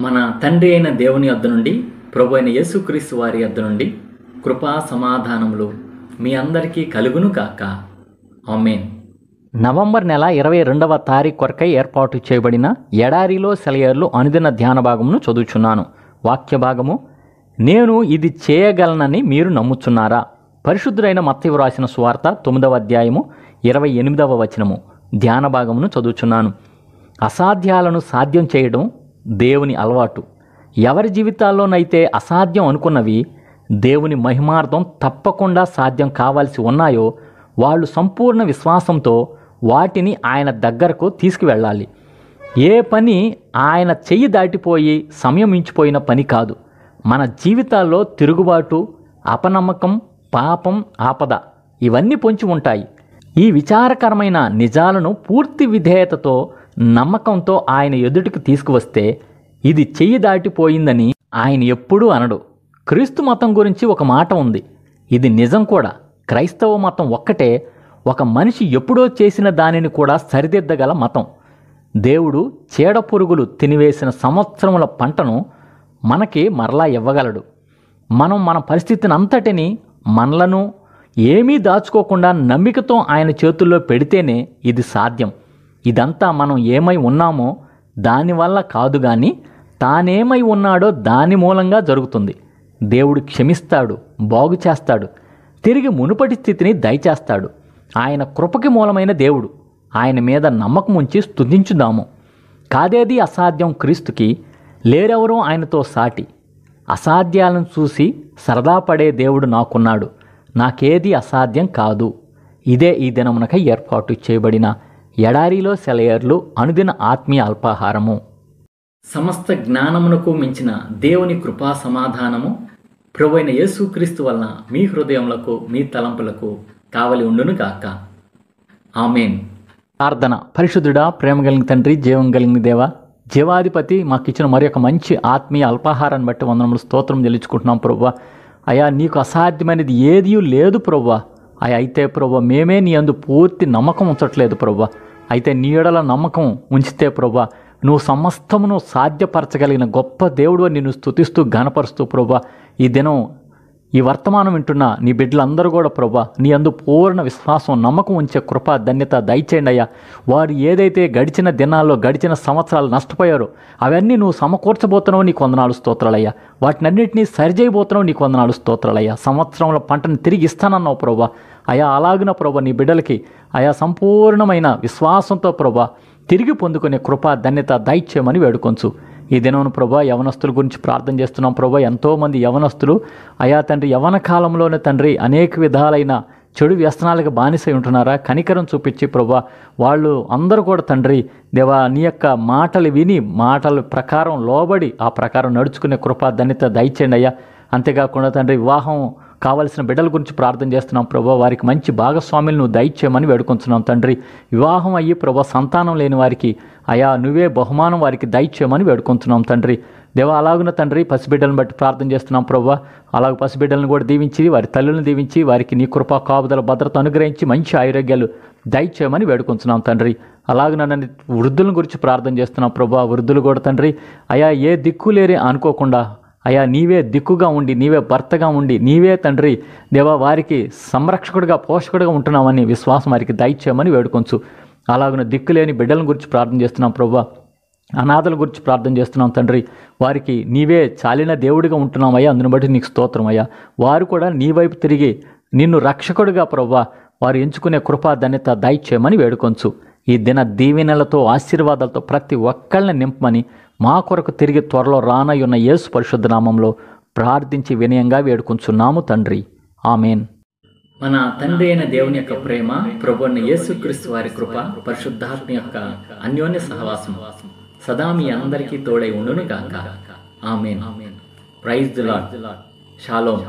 మన తండ్రి అయిన దేవుని యొద్ద నుండి, ప్రభు అయిన యేసుక్రీస్తు వారి యొద్ద నుండి కృపా సమాధానములు మీ అందరికీ కలుగును కాక. ఆమేన్. నవంబర్ నెల 22వ తారీఖు కొరకై ఏర్పాటు చేయబడిన ఎడారిలో సెలయేర్లు అనుదిన ధ్యాన భాగమును చదువుచున్నాను. వాక్య భాగము: నేను ఇది చేయగలనని మీరు నమ్ముచున్నారా? పరిశుద్ధుడైన మత్తయి వ్రాసిన సువార్త 9వ అధ్యాయము 28వ వచనము. ధ్యాన భాగమును చదువుచున్నాను. అసాధ్యాలను సాధ్యం చేయడం దేవుని అలవాటు. ఎవరి జీవితాల్లోనైతే అసాధ్యం అనుకున్నవి దేవుని మహిమార్థం తప్పకుండా సాధ్యం కావాల్సి ఉన్నాయో వాళ్ళు సంపూర్ణ విశ్వాసంతో వాటిని ఆయన దగ్గరకు తీసుకువెళ్ళాలి. ఏ పని ఆయన చెయ్యి దాటిపోయి సమయం మించిపోయిన పని కాదు. మన జీవితాల్లో తిరుగుబాటు, అపనమ్మకం, పాపం, ఆపద ఇవన్నీ పొంచి ఉంటాయి. ఈ విచారకరమైన నిజాలను పూర్తి విధేయతతో, నమ్మకంతో ఆయన ఎదుటికి తీసుకువస్తే ఇది చెయ్యి దాటిపోయిందని ఆయన ఎప్పుడూ అనడు. క్రీస్తు మతం గురించి ఒక మాట ఉంది, ఇది నిజం కూడా. క్రైస్తవ మతం ఒక్కటే ఒక మనిషి ఎప్పుడో చేసిన దానిని కూడా సరిదిద్దగల మతం. దేవుడు చీడపురుగులు తినివేసిన సంవత్సరముల పంటను మనకి మరలా ఇవ్వగలడు. మనం మన పరిస్థితిని అంతటిని, మనలను ఏమీ దాచుకోకుండా నమ్మికతో ఆయన చేతుల్లో పెడితేనే ఇది సాధ్యం. ఇదంతా మనం ఏమై ఉన్నామో దానివల్ల కాదు, కానీ తానేమై ఉన్నాడో దాని మూలంగా జరుగుతుంది. దేవుడు క్షమిస్తాడు, బాగు చేస్తాడు, తిరిగి మునుపటి స్థితిని దయచేస్తాడు. ఆయన కృపకి మూలమైన దేవుడు. ఆయన మీద నమ్మకం ఉంచి స్తుతించుదాము. కాదేది అసాధ్యం క్రీస్తుకి, లేరెవరో ఆయనతో సాటి. అసాధ్యాలను చూసి సరదా పడే దేవుడు నాకున్నాడు, నాకేది అసాధ్యం కాదు. ఇదే ఈ దినమునకై ఏర్పాటు చేయబడిన ఎడారిలో సెలయేర్లు అనుదిన ఆత్మీయ అల్పాహారము. సమస్త జ్ఞానమునకు మించిన దేవుని కృపా సమాధానము ప్రభువైన యేసుక్రీస్తు వలన మీ హృదయములకు, మీ తలంపులకు కావలి ఉండును గాక. ఆమేన్. ప్రార్థన. పరిశుద్ధుడా, ప్రేమ కలిగిన తండ్రి, జీవం కలిగిన దేవ, జీవాధిపతి, మాకు ఇచ్చిన మరి ఒక మంచి ఆత్మీయ అల్పాహారాన్ని బట్టి వందనములు, స్తోత్రం చెల్లించుకుంటున్నాం ప్రభువా. అయా, నీకు అసాధ్యమైనది ఏదీ లేదు ప్రభువా. అయా, అయితే ప్రభువా మేమే నీ యందు పూర్తి నమ్మకం ఉంచట్లేదు ప్రభువా. అయితే నీ ఎడల నమ్మకం ఉంచితే ప్రభువా నువ్వు సమస్తమును సాధ్యపరచగలిగిన గొప్ప దేవుడు అని నిన్ను స్తుతిస్తూ ఘనపరుస్తూ ప్రభువా ఈ దినం ఈ వర్తమానం వింటున్న నీ బిడ్డలందరూ కూడా ప్రభువా నీ యందు పూర్ణ విశ్వాసం, నమ్మకం ఉంచే కృప, ధన్యత దయచేయండి అయ్యా. వారు ఏదైతే గడిచిన దినాల్లో, గడిచిన సంవత్సరాలు నష్టపోయారో అవన్నీ నువ్వు సమకూర్చబోతున్నావు, నీకు వందనాలు స్తోత్రాలయ్యా. వాటినన్నింటినీ సరిచేయబోతున్నావు, నీకు వందనాలు స్తోత్రాలయ్యా. సంవత్సరంలో పంటను తిరిగి ఇస్తానన్నావు ప్రభువా. అయా, అలాగిన ప్రభువా నీ బిడ్డలకి అయా సంపూర్ణమైన విశ్వాసంతో ప్రభువా తిరిగి పొందుకునే కృప, ధన్యత దయచేయమని వేడుకొంచు. ఈ దినమును ప్రభా యవనస్తుల గురించి ప్రార్థన చేస్తున్నాం ప్రభా. ఎంతోమంది యవనస్తులు అయా తండ్రి యవన కాలంలోనే తండ్రి అనేక విధాలైన చెడు వ్యసనాలకు బానిసై ఉంటున్నారా? కనికరం చూపించి ప్రభా వాళ్ళు అందరూ కూడా తండ్రి దేవా నీ యొక్క మాటలు విని, మాటల ప్రకారం లోబడి ఆ ప్రకారం నడుచుకునే కృప, ధన్యత దయచేయండి అయ్యా. అంతేకాకుండా తండ్రి వివాహం కావలసిన బిడ్డల గురించి ప్రార్థన చేస్తున్నాం ప్రభా. వారికి మంచి భాగస్వాములు నువ్వు దయచేయమని వేడుకొంచున్నాం తండ్రి. వివాహం అయ్యి ప్రభా సంతానం లేని వారికి అయా నువ్వే బహుమానం వారికి దయచేయమని వేడుకొంచున్నాం తండ్రి. దేవా అలాగున తండ్రి పసిబిడ్డలను బట్టి ప్రార్థన చేస్తున్నాం ప్రభా. అలాగ పసిబిడ్డలను కూడా దీవించి, వారి తల్లులను దీవించి, వారికి నీ కృపా కాపుదల భద్రత అనుగ్రహించి మంచి ఆరోగ్యాలు దయచేయమని వేడుకొంచున్నాం తండ్రి. అలాగే నన్ను వృద్ధుల గురించి ప్రార్థన చేస్తున్నాం ప్రభా. వృద్ధులు కూడా తండ్రి అయా ఏ దిక్కు లేరే అనుకోకుండా అయా నీవే దిక్కుగా ఉండి, నీవే భర్తగా ఉండి, నీవే తండ్రి దేవా వారికి సంరక్షకుడిగా, పోషకుడిగా ఉంటున్నామని విశ్వాసం వారికి దయచేయమని వేడుకొంచు. అలాగున దిక్కులేని బిడ్డల గురించి ప్రార్థన చేస్తున్నాం ప్రభా. అనాథల గురించి ప్రార్థన చేస్తున్నాం తండ్రి. వారికి నీవే చాలిన దేవుడిగా ఉంటున్నామయ్యా, అందుని బట్టి నీకు స్తోత్రం అయ్యా. వారు కూడా నీ వైపు తిరిగి నిన్ను రక్షకుడిగా ప్రభా వారు ఎంచుకునే కృపా, ధన్యత దయచేయమని వేడుకొంచు. ఈ దిన దీవెనలతో, ఆశీర్వాదాలతో ప్రతి ఒక్కళ్ళని నింపమని మా కొరకు తిరిగి త్వరలో రానయ్యున్న యేసు పరిశుద్ధ నామంలో ప్రార్థించి వినయంగా వేడుకొంచున్నాము తండ్రి. ఆమేన్. మన తండ్రి అయిన దేవుని యొక్క ప్రేమ, ప్రభువైన యేసుక్రీస్తు వారి కృప, పరిశుద్ధాత్మ యొక్క అన్యోన్య సహవాసం సదా మీ అందరికీ తోడై ఉండును గాక. Amen. Praise the lord. Shalom.